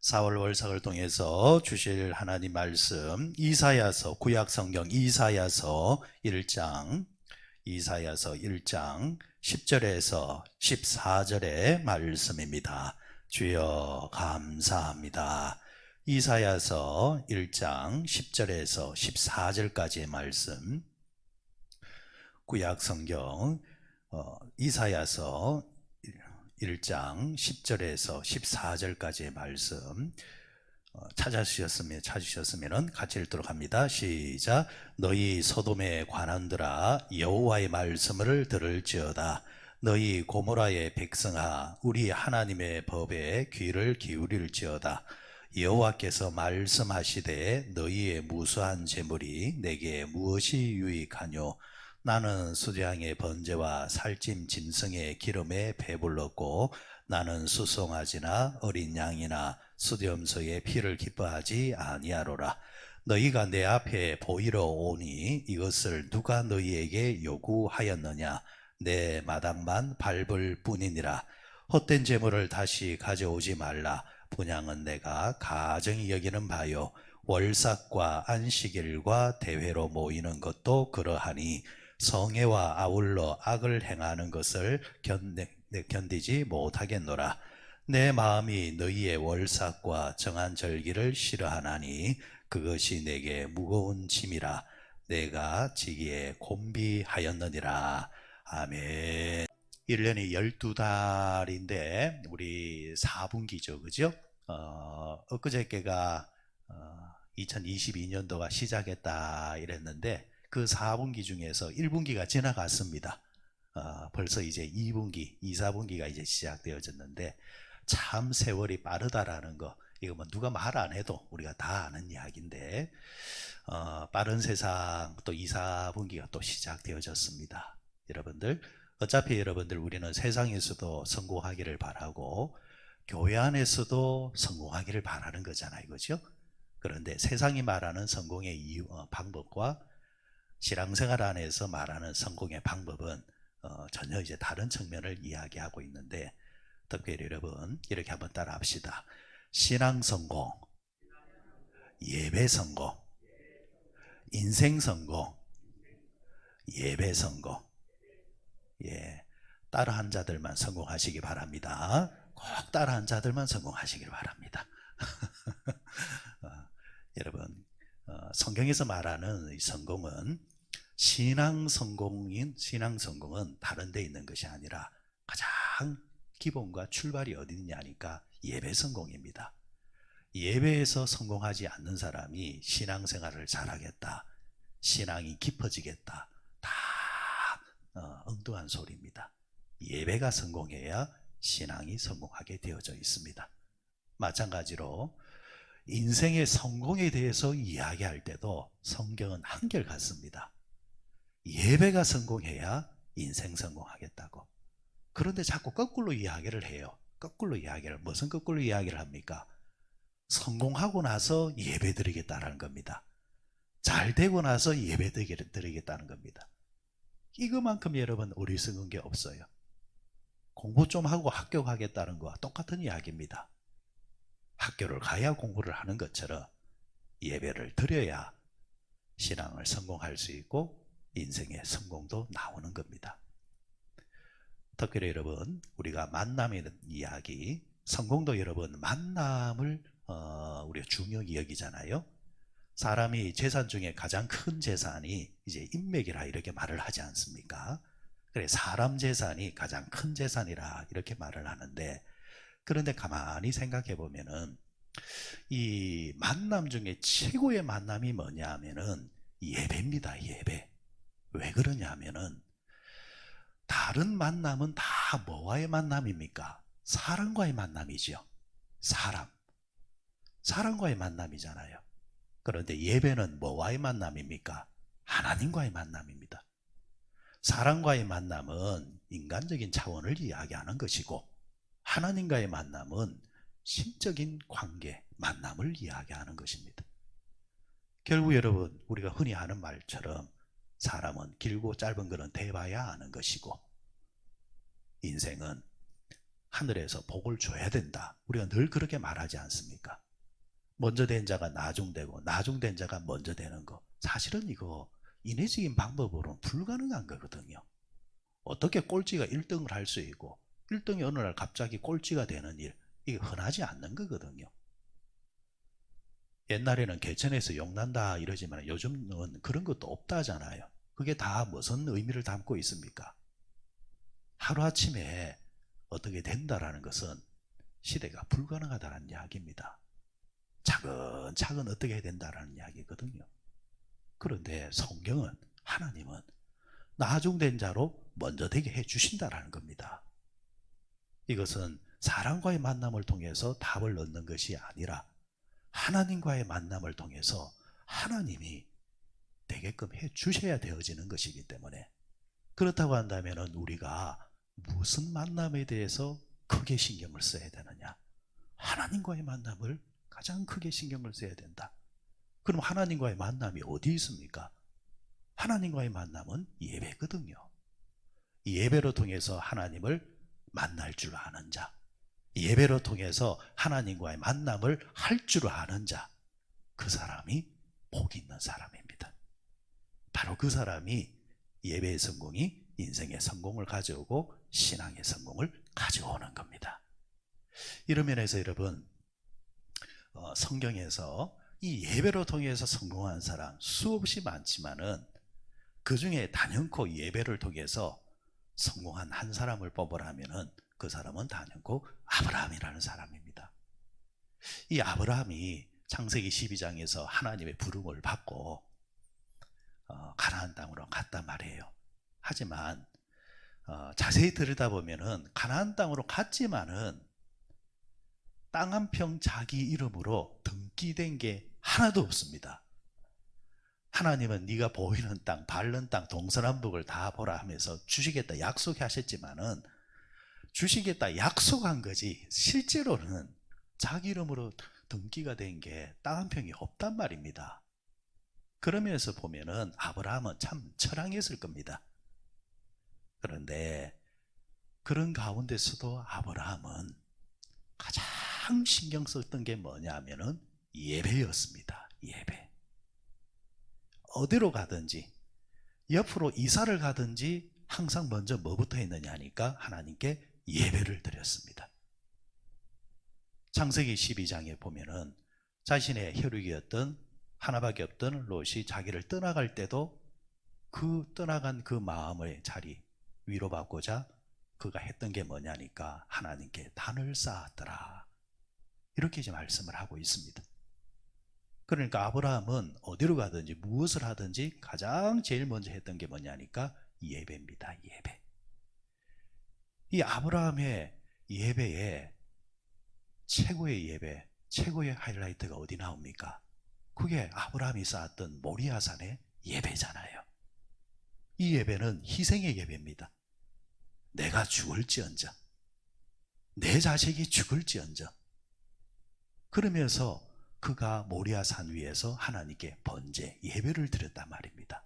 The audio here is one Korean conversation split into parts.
4월 월삭을 통해서 주실 하나님 말씀 이사야서 구약성경 이사야서 1장 10절에서 14절의 말씀입니다. 주여 감사합니다. 이사야서 1장 10절에서 14절까지의 말씀, 구약성경 이사야서 1장 10절에서 14절까지의 말씀 찾으셨으면 같이 읽도록 합니다. 시작. 너희 소돔의 관원들아 여호와의 말씀을 들을지어다. 너희 고모라의 백성아 우리 하나님의 법에 귀를 기울일지어다. 여호와께서 말씀하시되 너희의 무수한 재물이 내게 무엇이 유익하뇨? 나는 수장의 번제와 살찜 짐승의 기름에 배불렀고 나는 수송아지나 어린 양이나 수염소의 피를 기뻐하지 아니하로라. 너희가 내 앞에 보이러 오니 이것을 누가 너희에게 요구하였느냐? 내 마당만 밟을 뿐이니라. 헛된 재물을 다시 가져오지 말라. 분향은 내가 가정히 여기는 바요. 월삭과 안식일과 대회로 모이는 것도 그러하니 성애와 아울러 악을 행하는 것을 견디지 못하겠노라. 내 마음이 너희의 월삭과 정한 절기를 싫어하나니 그것이 내게 무거운 짐이라. 내가 지기에 곤비하였느니라. 아멘. 1년이 12달인데 우리 4분기죠, 그죠? 엊그저께가 2022년도가 시작했다 이랬는데 그 4분기 중에서 1분기가 지나갔습니다. 벌써 이제 2분기, 2, 4분기가 이제 시작되어졌는데 참 세월이 빠르다라는 거, 이거 뭐 누가 말 안 해도 우리가 다 아는 이야기인데 빠른 세상 또 2, 4분기가 또 시작되어졌습니다. 여러분들, 어차피 여러분들 우리는 세상에서도 성공하기를 바라고 교회 안에서도 성공하기를 바라는 거잖아요, 그죠? 그런데 세상이 말하는 성공의 이유, 방법과 신앙생활 안에서 말하는 성공의 방법은 전혀 이제 다른 측면을 이야기하고 있는데, 특별히 여러분 이렇게 한번 따라 합시다. 신앙 성공, 예배 성공, 인생 성공, 예배 성공. 예, 따라한 자들만 성공하시기 바랍니다. 꼭 따라한 자들만 성공하시길 바랍니다. 여러분, 성경에서 말하는 이 성공은 신앙 성공은 다른 데 있는 것이 아니라 가장 기본과 출발이 어디 있냐니까 예배 성공입니다. 예배에서 성공하지 않는 사람이 신앙생활을 잘하겠다, 신앙이 깊어지겠다, 다 엉뚱한 소리입니다. 예배가 성공해야 신앙이 성공하게 되어져 있습니다. 마찬가지로 인생의 성공에 대해서 이야기할 때도 성경은 한결같습니다. 예배가 성공해야 인생 성공하겠다고. 그런데 자꾸 거꾸로 이야기를 해요. 무슨 거꾸로 이야기를 합니까? 성공하고 나서 예배 드리겠다는 겁니다. 잘 되고 나서 예배 드리겠다는 겁니다. 이거만큼 여러분 어리석은 게 없어요. 공부 좀 하고 합격하겠다는 거와 똑같은 이야기입니다. 학교를 가야 공부를 하는 것처럼 예배를 드려야 신앙을 성공할 수 있고 인생의 성공도 나오는 겁니다. 특별히 여러분, 우리가 만남의 이야기, 성공도 여러분 만남을 우리가 중요히 여기잖아요. 사람이 재산 중에 가장 큰 재산이 이제 인맥이라 이렇게 말을 하지 않습니까? 그래, 사람 재산이 가장 큰 재산이라 이렇게 말을 하는데, 그런데 가만히 생각해 보면은 이 만남 중에 최고의 만남이 뭐냐 하면은 예배입니다. 예배. 왜 그러냐 하면은 다른 만남은 다 뭐와의 만남입니까? 사람과의 만남이죠. 사람과의 만남이잖아요. 그런데 예배는 뭐와의 만남입니까? 하나님과의 만남입니다. 사람과의 만남은 인간적인 차원을 이야기하는 것이고, 하나님과의 만남은 신적인 관계, 만남을 이야기하는 것입니다. 결국 여러분, 우리가 흔히 하는 말처럼 사람은 길고 짧은 것은 대봐야 아는 것이고, 인생은 하늘에서 복을 줘야 된다. 우리가 늘 그렇게 말하지 않습니까? 먼저 된 자가 나중되고 나중된 자가 먼저 되는 거. 사실은 이거 인위적인 방법으로는 불가능한 거거든요. 어떻게 꼴찌가 1등을 할 수 있고 1등이 어느 날 갑자기 꼴찌가 되는 일, 이게 흔하지 않는 거거든요. 옛날에는 개천에서 용난다 이러지만 요즘은 그런 것도 없다잖아요. 그게 다 무슨 의미를 담고 있습니까? 하루아침에 어떻게 된다라는 것은 시대가 불가능하다는 이야기입니다. 차근차근 어떻게 해야 된다라는 이야기거든요. 그런데 성경은, 하나님은 나중된 자로 먼저 되게 해주신다라는 겁니다. 이것은 사람과의 만남을 통해서 답을 얻는 것이 아니라 하나님과의 만남을 통해서 하나님이 되게끔 해주셔야 되어지는 것이기 때문에, 그렇다고 한다면 우리가 무슨 만남에 대해서 크게 신경을 써야 되느냐? 하나님과의 만남을 가장 크게 신경을 써야 된다. 그럼 하나님과의 만남이 어디 있습니까? 하나님과의 만남은 예배거든요. 예배로 통해서 하나님을 만날 줄 아는 자, 예배로 통해서 하나님과의 만남을 할 줄 아는 자, 그 사람이 복 있는 사람입니다. 바로 그 사람이 예배의 성공이 인생의 성공을 가져오고 신앙의 성공을 가져오는 겁니다. 이런 면에서 여러분, 성경에서 이 예배로 통해서 성공한 사람 수없이 많지만은 그 중에 단연코 예배를 통해서 성공한 한 사람을 뽑으라면은 그 사람은 단연코 아브라함이라는 사람입니다. 이 아브라함이 창세기 12장에서 하나님의 부름을 받고 가나안 땅으로 갔단 말이에요. 하지만 자세히 들여다보면은 가나안 땅으로 갔지만은 땅 한 평 자기 이름으로 등기된 게 하나도 없습니다. 하나님은 네가 보이는 땅, 밟는 땅, 동서남북을 다 보라 하면서 주시겠다 약속하셨지만은 주시겠다 약속한 거지 실제로는 자기 이름으로 등기가 된 게 땅 한 평이 없단 말입니다. 그러면서 보면은 아브라함은 참 처량했을 겁니다. 그런데 그런 가운데서도 아브라함은 가장 신경 썼던 게 뭐냐면은 예배였습니다. 예배. 어디로 가든지 옆으로 이사를 가든지 항상 먼저 뭐부터 했느냐 하니까 하나님께 예배를 드렸습니다. 창세기 12장에 보면은 자신의 혈육이었던 하나밖에 없던 롯이 자기를 떠나갈 때도 그 떠나간 그 마음의 자리 위로받고자 그가 했던 게 뭐냐니까 하나님께 단을 쌓았더라. 이렇게 이제 말씀을 하고 있습니다. 그러니까 아브라함은 어디로 가든지 무엇을 하든지 가장 제일 먼저 했던 게 뭐냐니까 예배입니다. 예배. 이 아브라함의 예배에 최고의 예배, 최고의 하이라이트가 어디 나옵니까? 그게 아브라함이 쌓았던 모리아산의 예배잖아요. 이 예배는 희생의 예배입니다. 내가 죽을지언정, 내 자식이 죽을지언정. 그러면서 그가 모리아산 위에서 하나님께 번제, 예배를 드렸단 말입니다.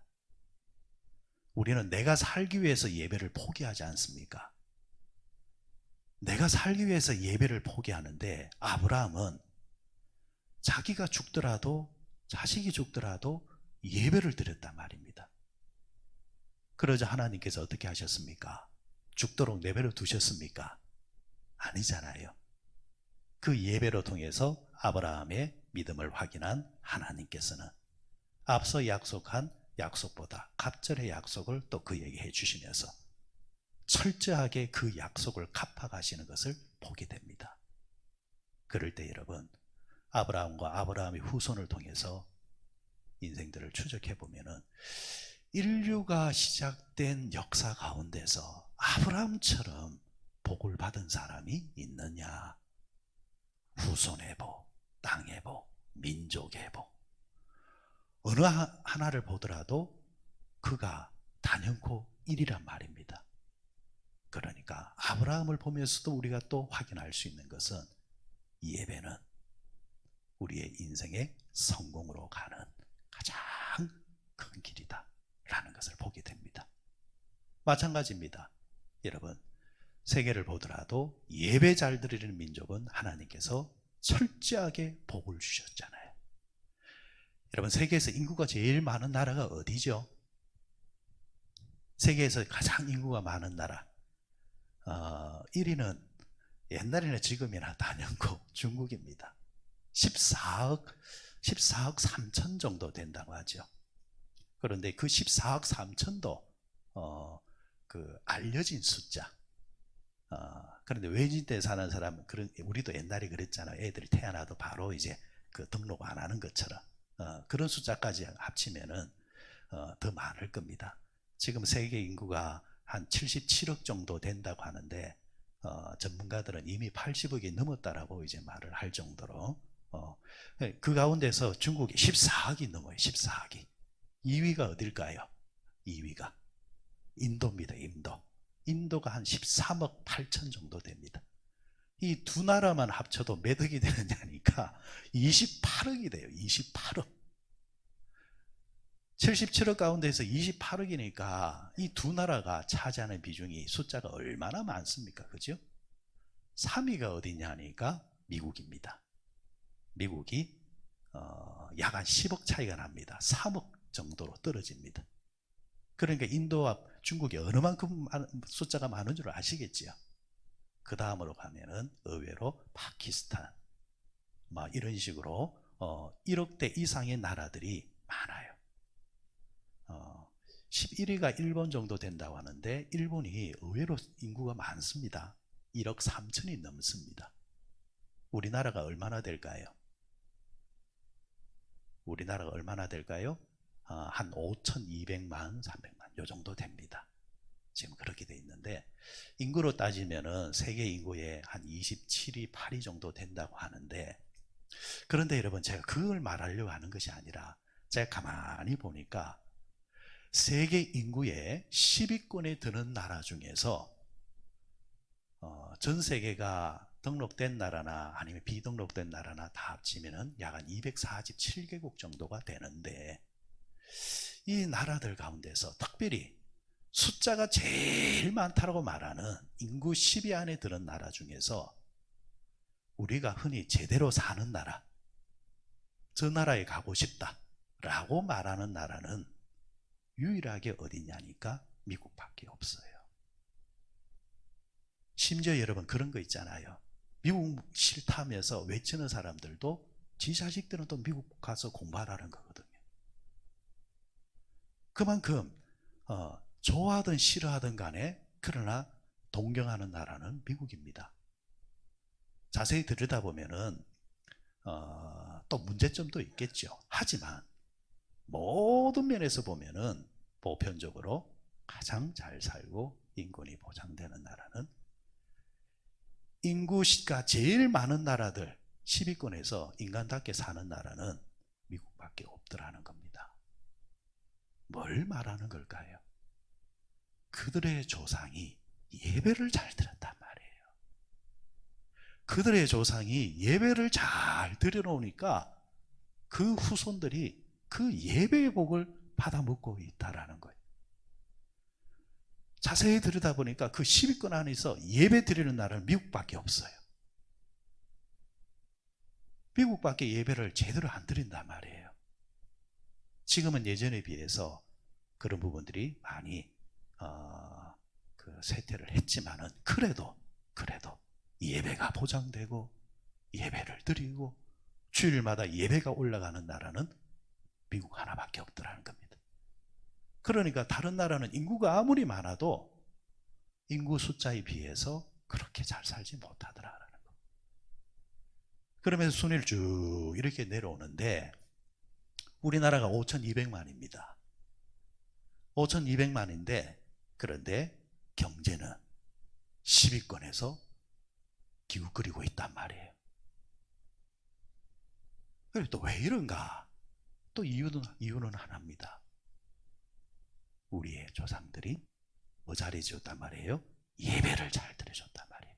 우리는 내가 살기 위해서 예배를 포기하지 않습니까? 내가 살기 위해서 예배를 포기하는데 아브라함은 자기가 죽더라도 자식이 죽더라도 예배를 드렸단 말입니다. 그러자 하나님께서 어떻게 하셨습니까? 죽도록 내버려 두셨습니까? 아니잖아요. 그 예배로 통해서 아브라함의 믿음을 확인한 하나님께서는 앞서 약속한 약속보다 갑절의 약속을 또 그에게 해주시면서 철저하게 그 약속을 갚아가시는 것을 보게 됩니다. 그럴 때 여러분, 아브라함과 아브라함의 후손을 통해서 인생들을 추적해 보면은 인류가 시작된 역사 가운데서 아브라함처럼 복을 받은 사람이 있느냐? 후손의 복, 땅의 복, 민족의 복, 어느 하나를 보더라도 그가 단연코 1이란 말입니다. 그러니까 아브라함을 보면서도 우리가 또 확인할 수 있는 것은 예배는 우리의 인생의 성공으로 가는 가장 큰 길이다 라는 것을 보게 됩니다. 마찬가지입니다. 여러분, 세계를 보더라도 예배 잘 드리는 민족은 하나님께서 철저하게 복을 주셨잖아요. 여러분, 세계에서 인구가 제일 많은 나라가 어디죠? 세계에서 가장 인구가 많은 나라 1위는 옛날이나 지금이나 단연코 중국입니다. 14억 3천 정도 된다고 하죠. 그런데 그 14억 3천도 알려진 숫자. 그런데 외진데 사는 사람은 우리도 옛날에 그랬잖아요. 애들이 태어나도 바로 이제 등록 안 하는 것처럼 그런 숫자까지 합치면은 더 많을 겁니다. 지금 세계 인구가 한 77억 정도 된다고 하는데 전문가들은 이미 80억이 넘었다라고 이제 말을 할 정도로 그 가운데서 중국이 14억이 넘어요. 14억이. 2위가 어딜까요? 2위가 인도입니다. 인도가 한 13억 8천 정도 됩니다. 이 두 나라만 합쳐도 몇 억이 되느냐니까 28억이 돼요. 28억. 77억 가운데서 28억이니까 이 두 나라가 차지하는 비중이 숫자가 얼마나 많습니까? 그죠? 3위가 어디냐니까 미국입니다. 미국이 약 한 10억 차이가 납니다. 3억 정도로 떨어집니다. 그러니까 인도와 중국이 어느 만큼 숫자가 많은 줄 아시겠지요? 그 다음으로 가면은 의외로 파키스탄 이런 식으로 1억대 이상의 나라들이 많아요. 11위가 일본 정도 된다고 하는데 일본이 의외로 인구가 많습니다. 1억 3천이 넘습니다. 우리나라가 얼마나 될까요? 우리나라가 얼마나 될까요? 한 5,200만, 300만 요 정도 됩니다. 지금 그렇게 돼 있는데 인구로 따지면은 세계 인구의 한 27위, 8위 정도 된다고 하는데 그런데 여러분 제가 그걸 말하려고 하는 것이 아니라 제가 가만히 보니까 세계 인구의 10위권에 드는 나라 중에서 전 세계가 등록된 나라나 아니면 비등록된 나라나 다 합치면은 약 한 247개국 정도가 되는데 이 나라들 가운데서 특별히 숫자가 제일 많다고 말하는 인구 10위 안에 드는 나라 중에서 우리가 흔히 제대로 사는 나라, 저 나라에 가고 싶다라고 말하는 나라는 유일하게 어디냐니까 미국밖에 없어요. 심지어 여러분 그런 거 있잖아요. 미국 싫다면서 외치는 사람들도 지 자식들은 또 미국 가서 공부하라는 거거든요. 그만큼 좋아하든 싫어하든 간에 그러나 동경하는 나라는 미국입니다. 자세히 들여다보면은 또 문제점도 있겠죠. 하지만 모든 면에서 보면은 보편적으로 가장 잘 살고 인권이 보장되는 나라는 인구가 제일 많은 나라들 10위권에서 인간답게 사는 나라는 미국밖에 없더라는 겁니다. 뭘 말하는 걸까요? 그들의 조상이 예배를 잘 드렸단 말이에요. 그들의 조상이 예배를 잘 드려놓으니까 그 후손들이 그 예배의 복을 받아 먹고 있다라는 거예요. 자세히 들여다보니까 그 10위권 안에서 예배 드리는 나라는 미국밖에 없어요. 미국밖에 예배를 제대로 안 드린단 말이에요. 지금은 예전에 비해서 그런 부분들이 많이 쇠퇴를 했지만은 그래도 예배가 보장되고 예배를 드리고 주일마다 예배가 올라가는 나라는 미국 하나밖에 없더라는 겁니다. 그러니까 다른 나라는 인구가 아무리 많아도 인구 숫자에 비해서 그렇게 잘 살지 못하더라라는 거. 그러면서 순위를 쭉 이렇게 내려오는데 우리나라가 5,200만입니다. 5,200만인데 그런데 경제는 10위권에서 기웃거리고 있단 말이에요. 그리고 또 왜 이런가? 또 이유는 하나입니다. 우리의 조상들이 뭐 잘해줬단 말이에요? 예배를 잘 드려줬단 말이에요.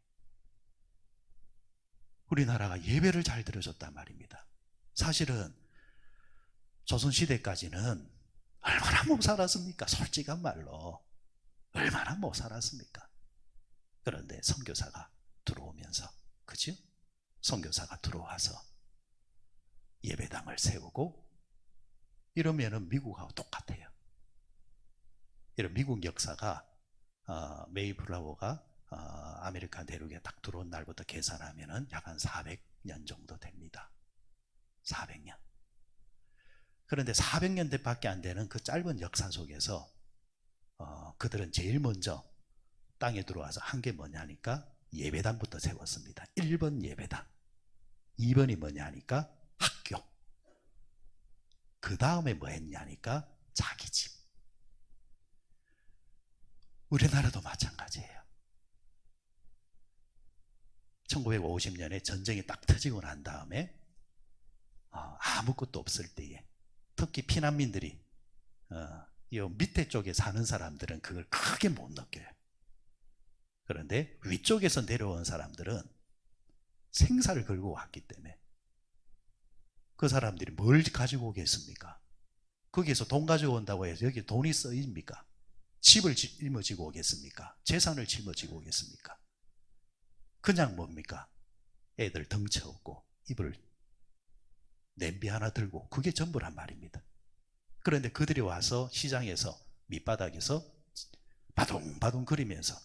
우리나라가 예배를 잘 드려줬단 말입니다. 사실은 조선시대까지는 얼마나 못 살았습니까? 솔직한 말로 얼마나 못 살았습니까? 그런데 선교사가 들어오면서, 그죠? 선교사가 들어와서 예배당을 세우고 이러면은 미국하고 똑같아요. 이런 미국 역사가 메이플라워가 아메리카 대륙에 딱 들어온 날부터 계산하면은 약 한 400년 정도 됩니다. 400년. 그런데 400년 밖에 안 되는 그 짧은 역사 속에서 그들은 제일 먼저 땅에 들어와서 한 게 뭐냐니까 예배당부터 세웠습니다. 1번 예배당, 2번이 뭐냐니까 학교, 그 다음에 뭐 했냐니까 자기 집. 우리나라도 마찬가지예요. 1950년에 전쟁이 딱 터지고 난 다음에 아무것도 없을 때에 특히 피난민들이 이 밑에 쪽에 사는 사람들은 그걸 크게 못 느껴요. 그런데 위쪽에서 내려온 사람들은 생사를 걸고 왔기 때문에 그 사람들이 뭘 가지고 오겠습니까? 거기에서 돈 가지고 온다고 해서 여기 돈이 쓰입니까? 집을 짊어지고 오겠습니까? 재산을 짊어지고 오겠습니까? 그냥 뭡니까? 애들 덩쳐업고 입을 냄비 하나 들고 그게 전부란 말입니다. 그런데 그들이 와서 시장에서 밑바닥에서 바둥바둥 거리면서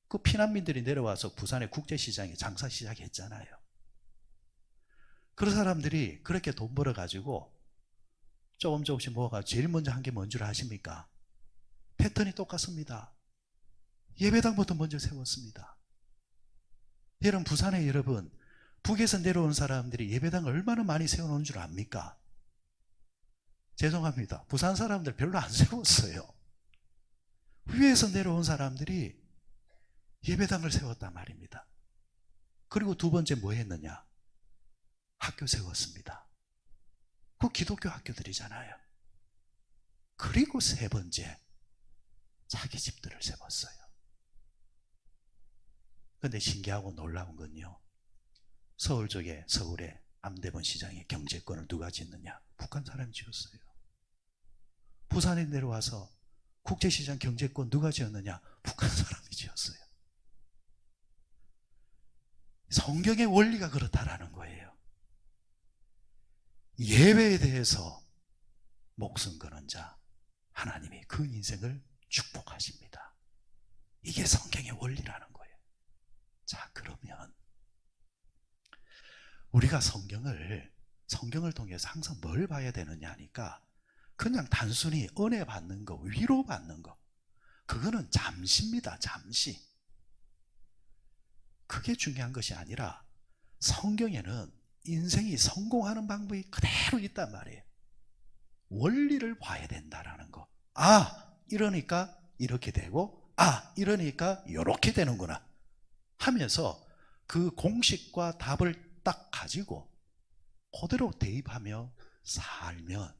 그 피난민들이 내려와서 부산의 국제시장에 장사 시작했잖아요. 그런 사람들이 그렇게 돈 벌어가지고 조금씩 모아가 제일 먼저 한 게 뭔 줄 아십니까? 패턴이 똑같습니다. 예배당부터 먼저 세웠습니다. 여러분, 부산에 여러분, 북에서 내려온 사람들이 예배당을 얼마나 많이 세워놓은 줄 압니까? 죄송합니다. 부산 사람들 별로 안 세웠어요. 위에서 내려온 사람들이 예배당을 세웠단 말입니다. 그리고 두 번째 뭐 했느냐? 학교 세웠습니다. 그 기독교 학교들이잖아요. 그리고 세 번째, 자기 집들을 세웠어요. 그런데 신기하고 놀라운 건요, 서울 쪽에, 서울의 남대문 시장의 경제권을 누가 짓느냐? 북한 사람이 지었어요. 부산에 내려와서 국제시장 경제권 누가 지었느냐? 북한 사람이 지었어요. 성경의 원리가 그렇다라는 거예요. 예배에 대해서 목숨 거는 자, 하나님이 그 인생을 축복하십니다. 이게 성경의 원리라는 거예요. 자, 그러면 우리가 성경을 통해서 항상 뭘 봐야 되느냐 하니까 그냥 단순히 은혜 받는 거, 위로 받는 거, 그거는 잠시입니다. 잠시. 그게 중요한 것이 아니라 성경에는 인생이 성공하는 방법이 그대로 있단 말이에요. 원리를 봐야 된다라는 거. 이러니까 이렇게 되고, 이러니까 이렇게 되는구나 하면서 그 공식과 답을 딱 가지고 그대로 대입하며 살면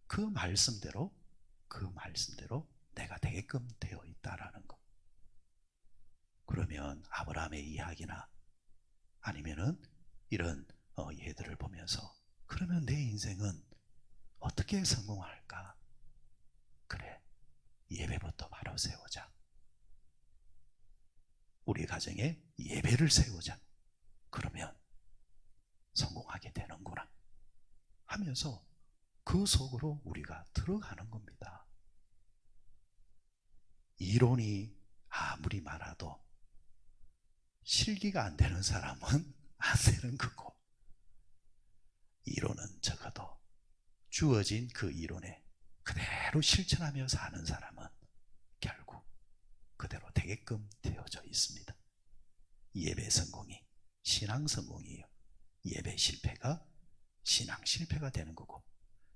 그 말씀대로 내가 되게끔 되어 있다라는 거. 그러면 아브라함의 이야기나 아니면은 이런 예들을 보면서 그러면 내 인생은 어떻게 성공할까? 그래, 예배부터 바로 세우자. 우리 가정에 예배를 세우자. 그러면 성공하게 되는구나 하면서 그 속으로 우리가 들어가는 겁니다. 이론이 아무리 많아도 실기가 안 되는 사람은 안 되는 거고, 이론은 적어도 주어진 그 이론에 그대로 실천하며 사는 사람은 결국 그대로 되게끔 되어져 있습니다. 예배 성공이 신앙 성공이에요. 예배 실패가 신앙 실패가 되는 거고,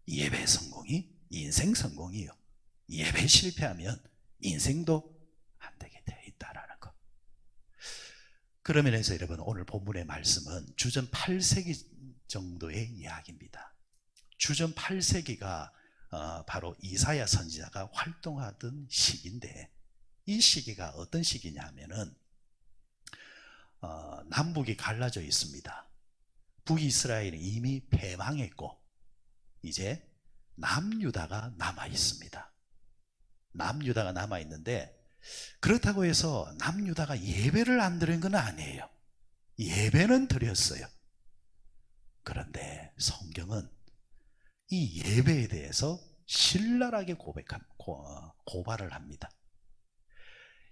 예배 성공이 인생 성공이에요. 예배 실패하면 인생도 안 되게 되어 있다라는 거. 그런 면에서 여러분, 오늘 본문의 말씀은 주전 8세기 정도의 이야기입니다. 주전 8세기가 바로 이사야 선지자가 활동하던 시기인데, 이 시기가 어떤 시기냐면은 남북이 갈라져 있습니다. 북이스라엘이 이미 패망했고 이제 남유다가 남아 있습니다. 남유다가 남아 있는데 그렇다고 해서 남유다가 예배를 안 드린 건 아니에요. 예배는 드렸어요. 그런데 성경은 이 예배에 대해서 신랄하게 고발을 합니다.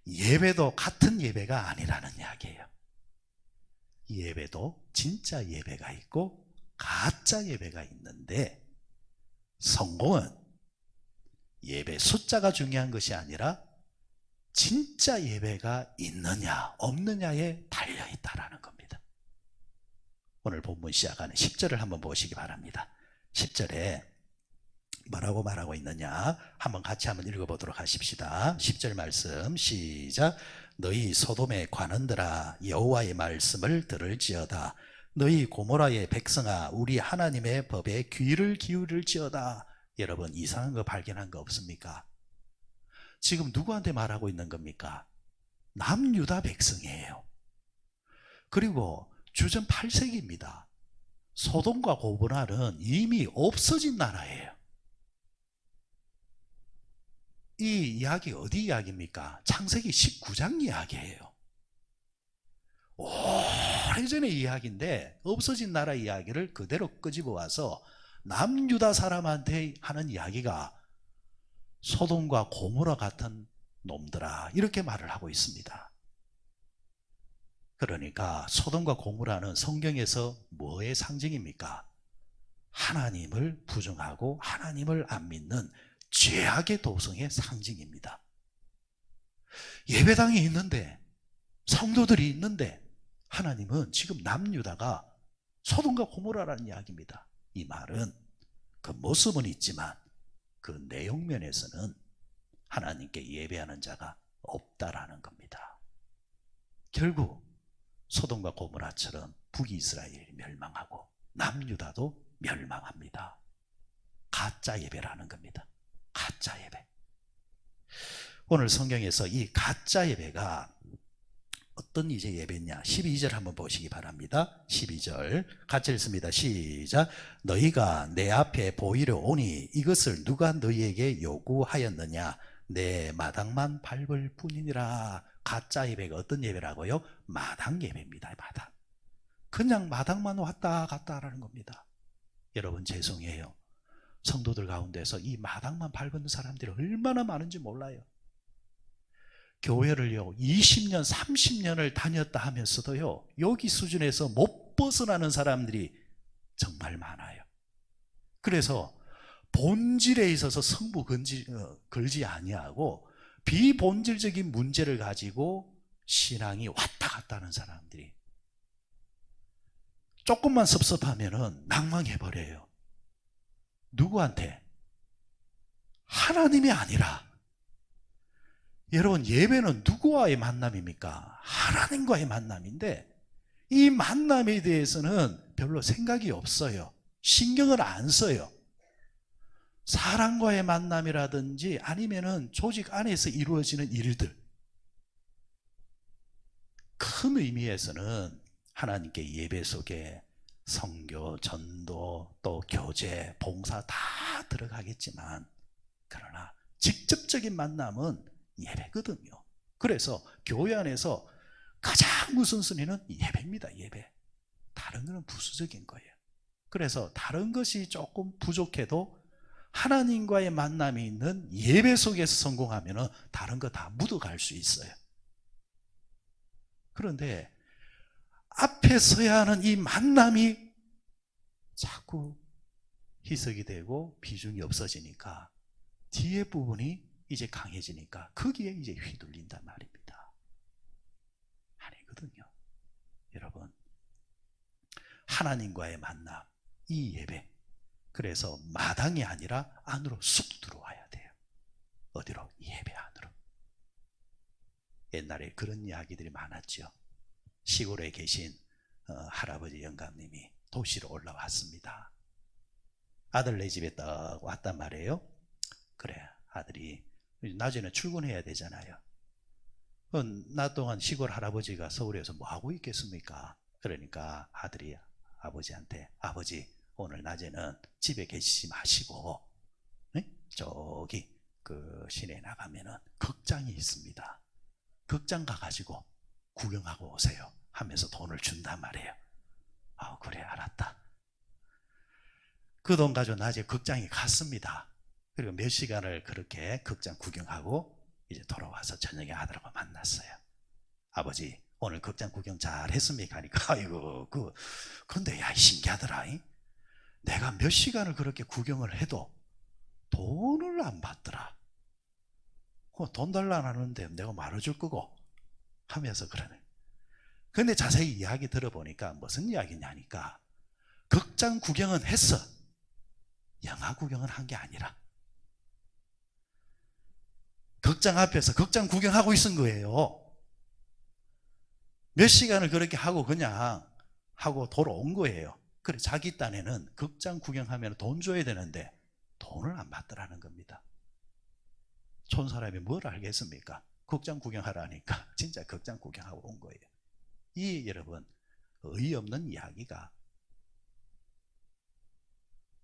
예배도 같은 예배가 아니라는 이야기예요. 예배도 진짜 예배가 있고 가짜 예배가 있는데, 성공은 예배 숫자가 중요한 것이 아니라 진짜 예배가 있느냐 없느냐에 달려있다라는 겁니다. 오늘 본문 시작하는 10절을 한번 보시기 바랍니다. 10절에 뭐라고 말하고 있느냐 한번 같이 한번 읽어보도록 하십시다. 10절 말씀 시작. 너희 소돔의 관원들아 여호와의 말씀을 들을지어다. 너희 고모라의 백성아 우리 하나님의 법에 귀를 기울일지어다. 여러분 이상한 거 발견한 거 없습니까? 지금 누구한테 말하고 있는 겁니까? 남유다 백성이에요. 그리고 주전 8세기입니다. 소돔과 고모라는 이미 없어진 나라예요. 이 이야기 어디 이야기입니까? 창세기 19장 이야기예요. 오래전의 이야기인데 없어진 나라 이야기를 그대로 끄집어 와서 남유다 사람한테 하는 이야기가 소돔과 고모라 같은 놈들아 이렇게 말을 하고 있습니다. 그러니까 소돔과 고모라는 성경에서 뭐의 상징입니까? 하나님을 부정하고 하나님을 안 믿는 죄악의 도성의 상징입니다. 예배당이 있는데 성도들이 있는데 하나님은 지금 남유다가 소돔과 고모라라는 이야기입니다. 이 말은 그 모습은 있지만 그 내용면에서는 하나님께 예배하는 자가 없다라는 겁니다. 결국 소돔과 고모라처럼 북이스라엘이 멸망하고 남유다도 멸망합니다. 가짜 예배라는 겁니다. 가짜 예배. 오늘 성경에서 이 가짜 예배가 어떤 이제 예배냐 12절 한번 보시기 바랍니다. 12절 같이 읽습니다. 시작. 너희가 내 앞에 보이려 오니 이것을 누가 너희에게 요구하였느냐? 내 마당만 밟을 뿐이니라. 가짜 예배가 어떤 예배라고요? 마당 예배입니다. 마당. 그냥 마당만 왔다 갔다 하라는 겁니다. 여러분 죄송해요. 성도들 가운데서 이 마당만 밟은 사람들이 얼마나 많은지 몰라요. 교회를요 20년 30년을 다녔다 하면서도요 여기 수준에서 못 벗어나는 사람들이 정말 많아요. 그래서 본질에 있어서 성부 걸지 아니하고 비본질적인 문제를 가지고 신앙이 왔다 갔다 하는 사람들이 조금만 섭섭하면은 낭망해버려요. 누구한테? 하나님이 아니라. 여러분 예배는 누구와의 만남입니까? 하나님과의 만남인데 이 만남에 대해서는 별로 생각이 없어요. 신경을 안 써요. 사람과의 만남이라든지 아니면은 조직 안에서 이루어지는 일들, 큰 의미에서는 하나님께 예배 속에 성교, 전도, 또 교제, 봉사 다 들어가겠지만 그러나 직접적인 만남은 예배거든요. 그래서 교회 안에서 가장 우선순위는 예배입니다. 예배. 다른 거는 부수적인 거예요. 그래서 다른 것이 조금 부족해도 하나님과의 만남이 있는 예배 속에서 성공하면 다른 거 다 묻어갈 수 있어요. 그런데 앞에 서야 하는 이 만남이 자꾸 희석이 되고 비중이 없어지니까 뒤에 부분이 이제 강해지니까 거기에 이제 휘둘린단 말입니다. 아니거든요. 여러분 하나님과의 만남, 이 예배, 그래서 마당이 아니라 안으로 쑥 들어와야 돼요. 어디로? 예배 안으로. 옛날에 그런 이야기들이 많았죠. 시골에 계신 할아버지 영감님이 도시로 올라왔습니다. 아들 내 집에 딱 왔단 말이에요. 그래 아들이 낮에는 출근해야 되잖아요. 낮 동안 시골 할아버지가 서울에서 뭐 하고 있겠습니까? 그러니까 아들이 아버지한테 아버지 오늘 낮에는 집에 계시지 마시고 저기 그 시내에 나가면은 극장이 있습니다. 극장 가가지고 구경하고 오세요 하면서 돈을 준단 말이에요. 아, 그래, 알았다. 그 돈 가지고 낮에 극장에 갔습니다. 그리고 몇 시간을 그렇게 극장 구경하고 이제 돌아와서 저녁에 아들하고 만났어요. 아버지, 오늘 극장 구경 잘 했습니까? 하니까, 아이고, 근데 야, 신기하더라. 내가 몇 시간을 그렇게 구경을 해도 돈을 안 받더라. 돈 달라 하는데 내가 말해줄 거고 하면서 그러네. 근데 자세히 이야기 들어보니까 무슨 이야기냐니까, 극장 구경은 했어. 영화 구경은 한 게 아니라 극장 앞에서 극장 구경하고 있은 거예요. 몇 시간을 그렇게 하고 그냥 하고 돌아온 거예요. 그래, 자기 딴에는 극장 구경하면 돈 줘야 되는데 돈을 안 받더라는 겁니다. 촌 사람이 뭘 알겠습니까? 극장 구경하라니까 진짜 극장 구경하고 온 거예요. 이 여러분, 어이없는 이야기가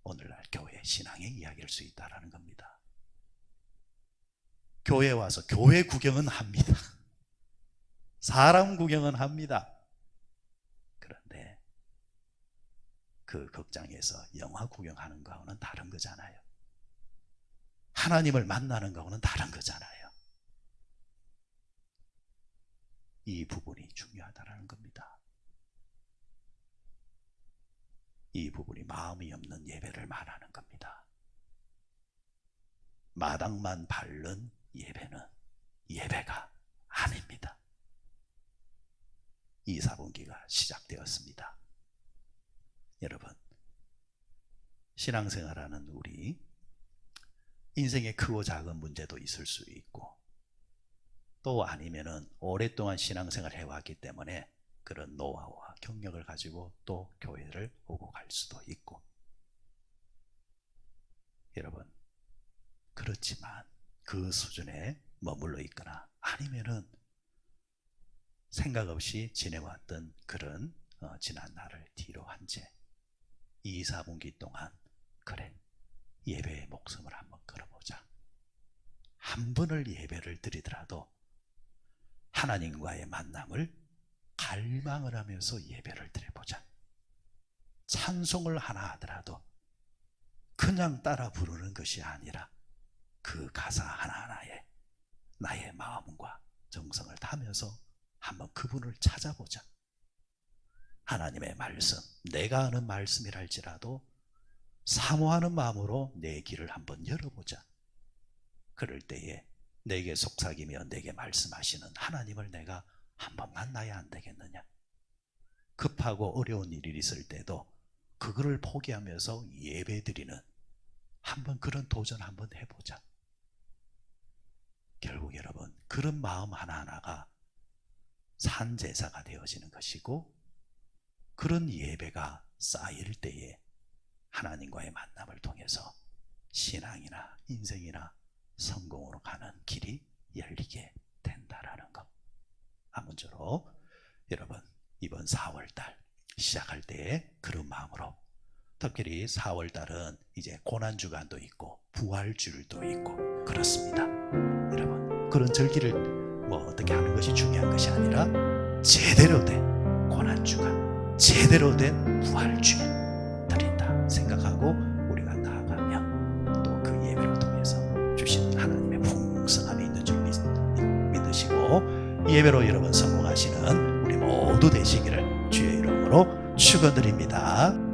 오늘날 교회 신앙의 이야기일 수 있다는 겁니다. 교회 와서 교회 구경은 합니다. 사람 구경은 합니다. 그런데 그 극장에서 영화 구경하는 거하고는 다른 거잖아요. 하나님을 만나는 거하고는 다른 거잖아요. 이 부분이 중요하다는 겁니다. 이 부분이 마음이 없는 예배를 말하는 겁니다. 마당만 밟는 예배는 예배가 아닙니다. 2, 4분기가 시작되었습니다. 여러분, 신앙생활하는 우리, 인생에 크고 작은 문제도 있을 수 있고, 또 아니면은 오랫동안 신앙생활 해왔기 때문에 그런 노하우와 경력을 가지고 또 교회를 오고 갈 수도 있고, 여러분, 그렇지만 그 수준에 머물러 있거나 아니면은 생각 없이 지내왔던 그런 지난 날을 뒤로 한 채 2, 4분기 동안, 그래, 예배의 목숨을 한번 걸어보자. 한 번을 예배를 드리더라도 하나님과의 만남을 갈망을 하면서 예배를 드려보자. 찬송을 하나 하더라도 그냥 따라 부르는 것이 아니라 그 가사 하나하나에 나의 마음과 정성을 다하면서 한번 그분을 찾아보자. 하나님의 말씀, 내가 아는 말씀이랄지라도 사모하는 마음으로 내 길을 한번 열어보자. 그럴 때에 내게 속삭이며 내게 말씀하시는 하나님을 내가 한번 만나야 안 되겠느냐. 급하고 어려운 일이 있을 때도 그거를 포기하면서 예배드리는 한번 그런 도전 한번 해보자. 결국 여러분, 그런 마음 하나하나가 산제사가 되어지는 것이고, 그런 예배가 쌓일 때에 하나님과의 만남을 통해서 신앙이나 인생이나 성공으로 가는 길이 열리게 된다라는 것. 아무쪼록 여러분, 이번 4월달 시작할 때에 그런 마음으로, 특별히 4월달은 이제 고난주간도 있고 부활주일도 있고 그렇습니다. 여러분, 그런 절기를 어떻게 하는 것이 중요한 것이 아니라 제대로 된 고난주간, 제대로 된 부활주일 드린다 생각하고 우리가 나아가면 또 그 예배를 통해서 주신 하나님의 풍성함이 있는 줄 믿으시고, 예배로 여러분 성공하시는 우리 모두 되시기를 주의 이름으로 축원드립니다.